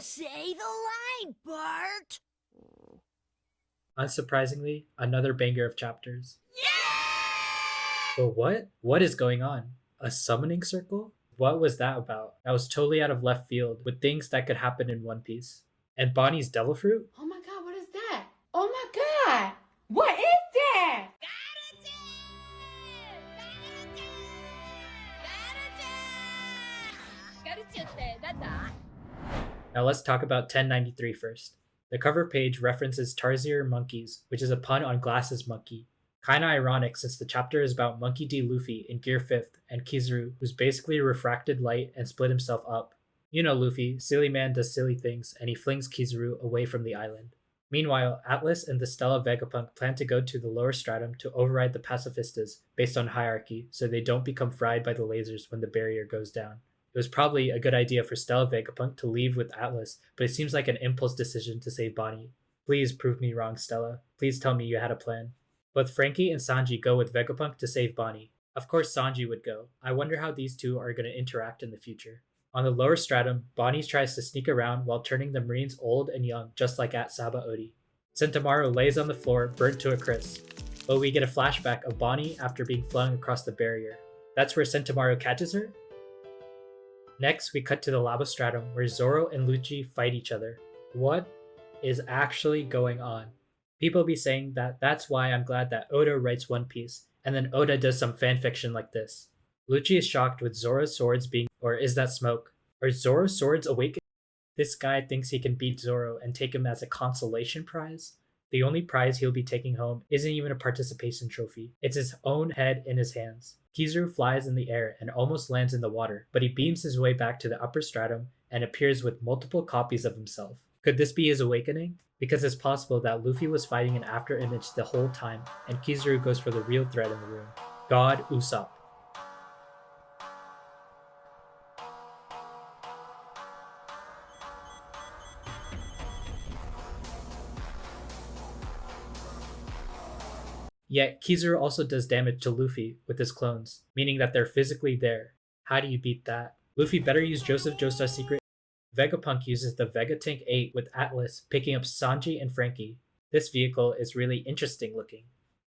Say the line, Bart! Unsurprisingly, another banger of chapters. Yeah! But what? What is going on? A summoning circle? What was that about? That was totally out of left field with things that could happen in One Piece. And Bonnie's devil fruit? Oh my god, what is that? Oh my god! What is that? Now let's talk about 1093 first. The cover page references Tarsier monkeys, which is a pun on Glass's monkey. Kinda ironic since the chapter is about Monkey D. Luffy in Gear 5th and Kizaru, who's basically refracted light and split himself up. You know Luffy, silly man does silly things, and he flings Kizaru away from the island. Meanwhile, Atlas and the Stella Vegapunk plan to go to the lower stratum to override the pacifistas based on hierarchy so they don't become fried by the lasers when the barrier goes down. It was probably a good idea for Stella Vegapunk to leave with Atlas, but it seems like an impulse decision to save Bonnie. Please prove me wrong, Stella. Please tell me you had a plan. Both Frankie and Sanji go with Vegapunk to save Bonnie. Of course, Sanji would go. I wonder how these two are going to interact in the future. On the lower stratum, Bonnie tries to sneak around while turning the Marines old and young, just like at Saba Odi. Sentomaru lays on the floor, burnt to a crisp, but we get a flashback of Bonnie after being flung across the barrier. That's where Sentomaru catches her? Next, we cut to the lava stratum where Zoro and Lucci fight each other. What is actually going on? People be saying that that's why I'm glad that Oda writes One Piece, and then Oda does some fanfiction like this. Lucci is shocked with Zoro's swords being, or is that smoke? Are Zoro's swords awakened? This guy thinks he can beat Zoro and take him as a consolation prize? The only prize he'll be taking home isn't even a participation trophy. It's his own head in his hands. Kizaru flies in the air and almost lands in the water, but he beams his way back to the upper stratum and appears with multiple copies of himself. Could this be his awakening? Because it's possible that Luffy was fighting an after image the whole time, and Kizaru goes for the real threat in the room. God Usopp. Yet Kizaru also does damage to Luffy with his clones, meaning that they're physically there. How do you beat that? Luffy better use Joseph Joestar's secret. Vegapunk uses the Vegatank 8 with Atlas, picking up Sanji and Frankie. This vehicle is really interesting looking.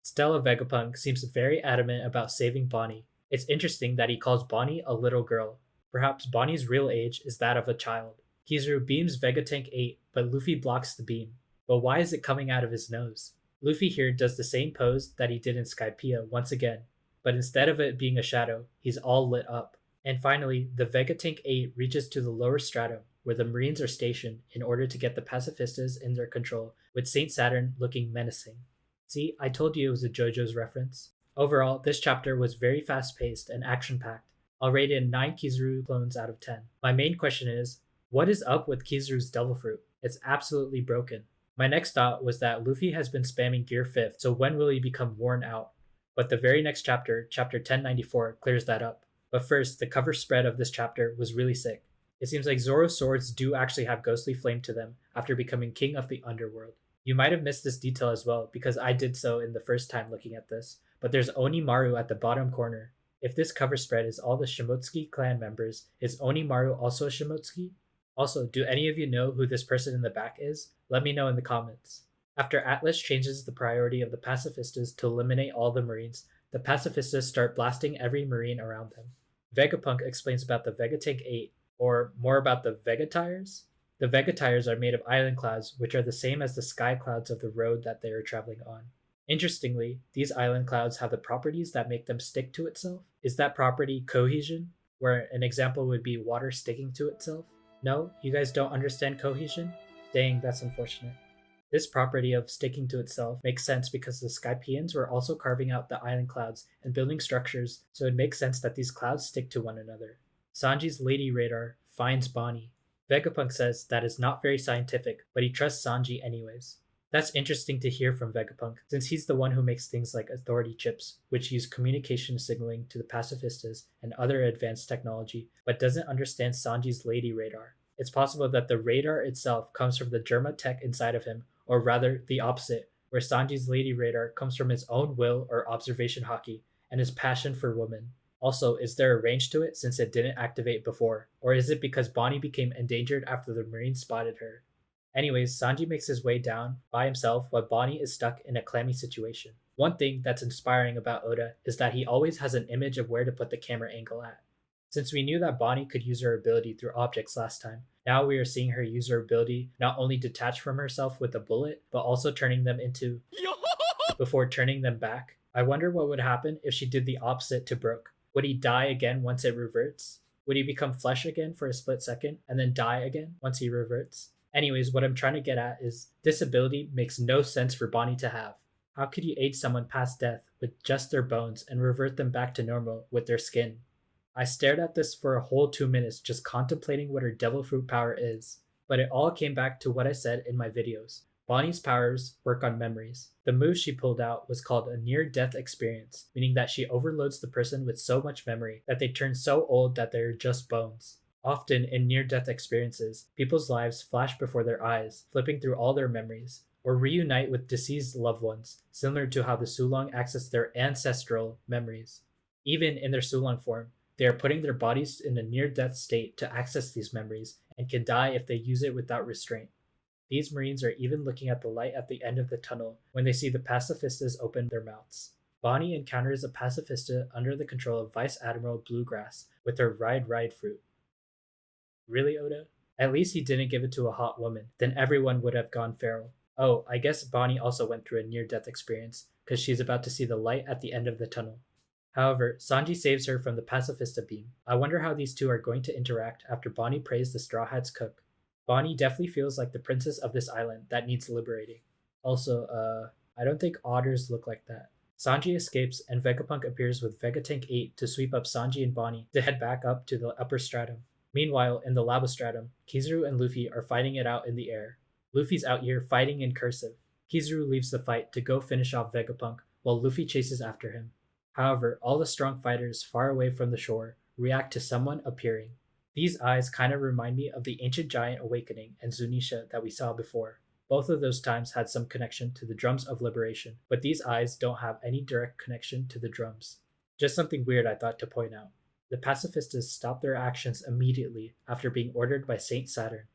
Stella Vegapunk seems very adamant about saving Bonnie. It's interesting that he calls Bonnie a little girl. Perhaps Bonnie's real age is that of a child. Kizaru beams Vegatank 8, but Luffy blocks the beam. But why is it coming out of his nose? Luffy here does the same pose that he did in Skypiea once again, but instead of it being a shadow, he's all lit up. And finally, the Vegatank 8 reaches to the lower stratum, where the Marines are stationed in order to get the pacifistas in their control, with Saint Saturn looking menacing. See, I told you it was a JoJo's reference. Overall, this chapter was very fast-paced and action-packed. I'll rate it 9 Kizaru clones out of 10. My main question is, what is up with Kizaru's Devil Fruit? It's absolutely broken. My next thought was that Luffy has been spamming Gear 5th, so when will he become worn out? But the very next chapter, chapter 1094, clears that up. But first, the cover spread of this chapter was really sick. It seems like Zoro's swords do actually have ghostly flame to them after becoming king of the underworld. You might have missed this detail as well, because I did so in the first time looking at this, but there's Onimaru at the bottom corner. If this cover spread is all the Shimotsuki clan members, is Onimaru also a Shimotsuki? Also, do any of you know who this person in the back is? Let me know in the comments. After Atlas changes the priority of the pacifistas to eliminate all the Marines, the pacifistas start blasting every Marine around them. Vegapunk explains about the Vegatank 8, or more about the Vegatires. The Vegatires are made of island clouds, which are the same as the sky clouds of the road that they are traveling on. Interestingly, these island clouds have the properties that make them stick to itself. Is that property cohesion, where an example would be water sticking to itself? No? You guys don't understand cohesion? Dang, that's unfortunate. This property of sticking to itself makes sense because the Skypians were also carving out the island clouds and building structures, so it makes sense that these clouds stick to one another. Sanji's Lady Radar finds Bonnie. Vegapunk says that is not very scientific, but he trusts Sanji anyways. That's interesting to hear from Vegapunk, since he's the one who makes things like authority chips, which use communication signaling to the pacifistas and other advanced technology, but doesn't understand Sanji's Lady Radar. It's possible that the radar itself comes from the Germa tech inside of him, or rather the opposite, where Sanji's Lady Radar comes from his own will or observation hockey and his passion for women. Also, is there a range to it since it didn't activate before? Or is it because Bonnie became endangered after the Marines spotted her? Anyways, Sanji makes his way down by himself while Bonnie is stuck in a clammy situation. One thing that's inspiring about Oda is that he always has an image of where to put the camera angle at. Since we knew that Bonnie could use her ability through objects last time, now we are seeing her use her ability not only detach from herself with a bullet, but also turning them into before turning them back. I wonder what would happen if she did the opposite to Brook. Would he die again once it reverts? Would he become flesh again for a split second and then die again once he reverts? Anyways, what I'm trying to get at is this ability makes no sense for Bonnie to have. How could you aid someone past death with just their bones and revert them back to normal with their skin? I stared at this for a whole 2 minutes just contemplating what her devil fruit power is, but it all came back to what I said in my videos. Bonnie's powers work on memories. The move she pulled out was called a near-death experience, meaning that she overloads the person with so much memory that they turn so old that they're just bones. Often in near-death experiences, people's lives flash before their eyes, flipping through all their memories, or reunite with deceased loved ones, similar to how the Sulong access their ancestral memories. Even in their Sulong form, they are putting their bodies in a near-death state to access these memories and can die if they use it without restraint. These Marines are even looking at the light at the end of the tunnel when they see the pacifistas open their mouths. Bonnie encounters a pacifista under the control of Vice Admiral Bluegrass with her ride fruit. Really, Oda? At least he didn't give it to a hot woman, then everyone would have gone feral. Oh, I guess Bonnie also went through a near-death experience, because she's about to see the light at the end of the tunnel. However, Sanji saves her from the pacifista beam. I wonder how these two are going to interact after Bonnie prays the Straw Hat's cook. Bonnie definitely feels like the princess of this island that needs liberating. Also, I don't think otters look like that. Sanji escapes and Vegapunk appears with Vegatank 8 to sweep up Sanji and Bonnie to head back up to the upper stratum. Meanwhile, in the lava stratum, Kizaru and Luffy are fighting it out in the air. Luffy's out here fighting in cursive. Kizaru leaves the fight to go finish off Vegapunk while Luffy chases after him. However, all the strong fighters far away from the shore react to someone appearing. These eyes kind of remind me of the Ancient Giant Awakening and Zunisha that we saw before. Both of those times had some connection to the Drums of Liberation, but these eyes don't have any direct connection to the drums. Just something weird I thought to point out. The pacifistas stop their actions immediately after being ordered by Saint Saturn.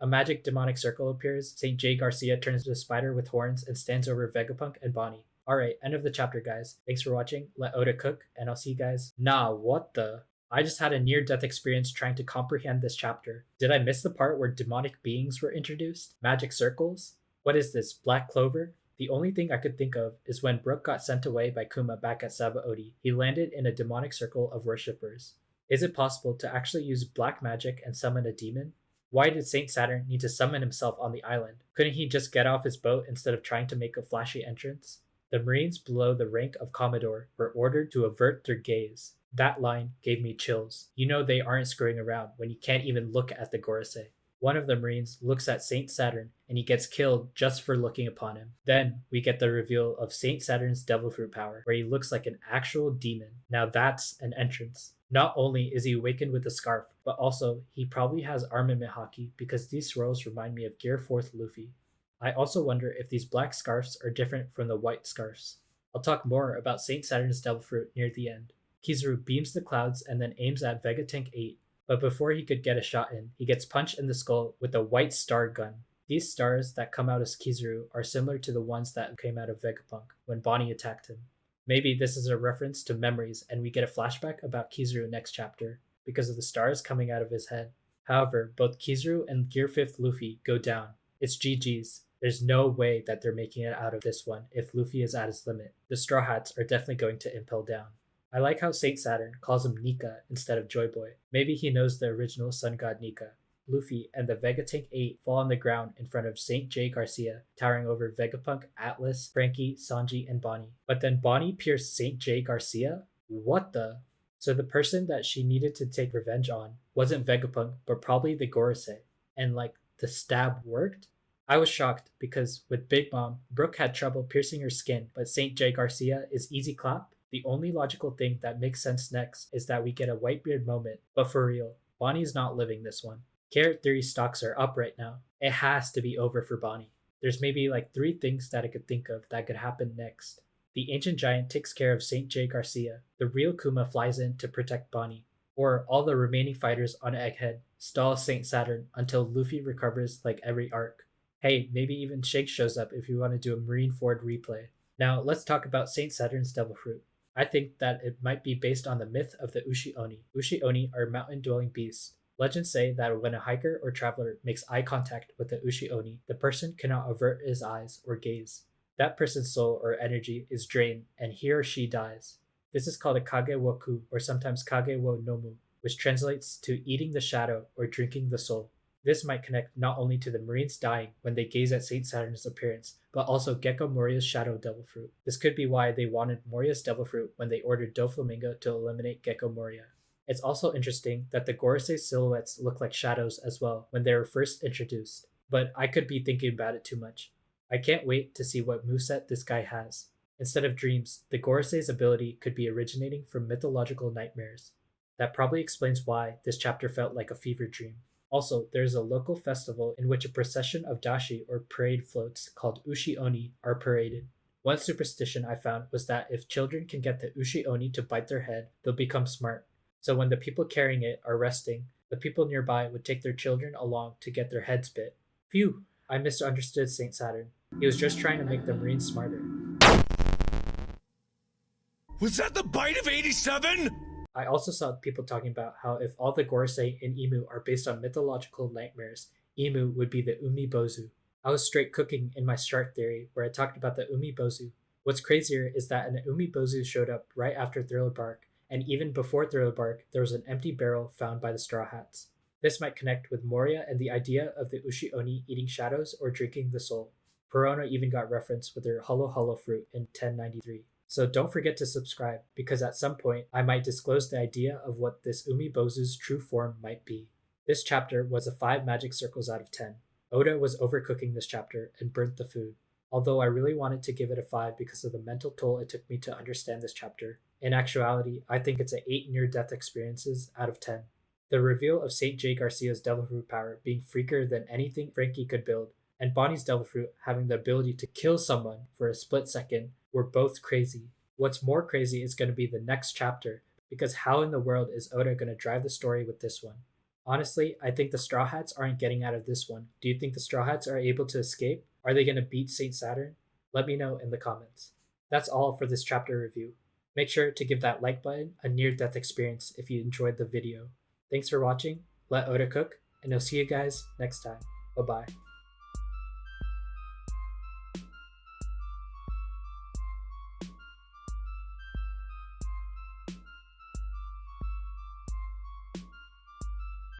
A magic demonic circle appears, Saint J. Garcia turns into a spider with horns and stands over Vegapunk and Bonnie. Alright, end of the chapter, guys. Thanks for watching, let Oda cook, and I'll see you guys. Nah, what the? I just had a near-death experience trying to comprehend this chapter. Did I miss the part where demonic beings were introduced? Magic circles? What is this, Black Clover? The only thing I could think of is when Brook got sent away by Kuma back at Sabaody, he landed in a demonic circle of worshippers. Is it possible to actually use black magic and summon a demon? Why did Saint Saturn need to summon himself on the island? Couldn't he just get off his boat instead of trying to make a flashy entrance? The Marines below the rank of Commodore were ordered to avert their gaze. That line gave me chills. You know they aren't screwing around when you can't even look at the Gorosei. One of the Marines looks at Saint Saturn and he gets killed just for looking upon him. Then we get the reveal of Saint Saturn's devil fruit power, where he looks like an actual demon. Now that's an entrance. Not only is he awakened with a scarf, but also he probably has armament haki because these swirls remind me of Gear 4th Luffy. I also wonder if these black scarves are different from the white scarves. I'll talk more about Saint Saturn's devil fruit near the end. Kizaru beams the clouds and then aims at Vegatank 8, but before he could get a shot in, he gets punched in the skull with a white star gun. These stars that come out as Kizaru are similar to the ones that came out of Vegapunk when Bonnie attacked him. Maybe this is a reference to memories and we get a flashback about Kizaru next chapter because of the stars coming out of his head. However, both Kizaru and Gear 5th Luffy go down. It's GG's. There's no way that they're making it out of this one if Luffy is at his limit. The Straw Hats are definitely going to impel down. I like how Saint Saturn calls him Nika instead of Joy Boy. Maybe he knows the original sun god Nika. Luffy and the Vegatank 8 fall on the ground in front of Saint J. Garcia, towering over Vegapunk, Atlas, Frankie, Sanji, and Bonnie. But then Bonnie pierced Saint J. Garcia? What the? So the person that she needed to take revenge on wasn't Vegapunk, but probably the Gorosei. And the stab worked? I was shocked because with Big Mom, Brook had trouble piercing her skin, but Saint J. Garcia is easy clap. The only logical thing that makes sense next is that we get a Whitebeard moment, but for real, Bonnie's not living this one. Carrot Theory stocks are up right now. It has to be over for Bonnie. There's maybe 3 things that I could think of that could happen next. The ancient giant takes care of St. J. Garcia. The real Kuma flies in to protect Bonnie. Or all the remaining fighters on Egghead stall St. Saturn until Luffy recovers like every arc. Hey, maybe even Shake shows up if you want to do a Marineford replay. Now let's talk about St. Saturn's Devil Fruit. I think that it might be based on the myth of the Ushi Oni. Ushi Oni are mountain-dwelling beasts. Legends say that when a hiker or traveler makes eye contact with the Ushi Oni, the person cannot avert his eyes or gaze. That person's soul or energy is drained and he or she dies. This is called a kage wo ku, or sometimes kage wo nomu, which translates to eating the shadow or drinking the soul. This might connect not only to the Marines dying when they gaze at St. Saturn's appearance, but also Gecko Moria's Shadow Devil Fruit. This could be why they wanted Moria's Devil Fruit when they ordered Doflamingo to eliminate Gecko Moria. It's also interesting that the Gorosei silhouettes look like shadows as well when they were first introduced, but I could be thinking about it too much. I can't wait to see what moveset this guy has. Instead of dreams, the Gorosei's ability could be originating from mythological nightmares. That probably explains why this chapter felt like a fever dream. Also, there is a local festival in which a procession of dashi or parade floats called Ushi Oni are paraded. One superstition I found was that if children can get the Ushi Oni to bite their head, they'll become smart. So when the people carrying it are resting, the people nearby would take their children along to get their heads bit. Phew, I misunderstood St. Saturn. He was just trying to make the Marines smarter. Was that the bite of 87? I also saw people talking about how if all the Gorosei in Imu are based on mythological nightmares, Imu would be the Umibozu. I was straight cooking in my shark theory where I talked about the Umibozu. What's crazier is that an Umibozu showed up right after Thriller Bark, and even before Thriller Bark, there was an empty barrel found by the Straw Hats. This might connect with Moria and the idea of the Ushi Oni eating shadows or drinking the soul. Perona even got reference with their Holo Holo fruit in 1093. So don't forget to subscribe, because at some point I might disclose the idea of what this Umibozu's true form might be. This chapter was a 5 magic circles out of 10. Oda was overcooking this chapter and burnt the food. Although I really wanted to give it a 5 because of the mental toll it took me to understand this chapter, in actuality, I think it's an 8 near-death experiences out of 10. The reveal of St. J. Garcia's Devil Fruit power being freaker than anything Frankie could build, and Bonnie's Devil Fruit having the ability to kill someone for a split second were both crazy. What's more crazy is going to be the next chapter, because how in the world is Oda going to drive the story with this one? Honestly, I think the Straw Hats aren't getting out of this one. Do you think the Straw Hats are able to escape? Are they going to beat St. Saturn? Let me know in the comments. That's all for this chapter review. Make sure to give that like button a near-death experience if you enjoyed the video. Thanks for watching, let Oda cook, and I'll see you guys next time. Bye-bye.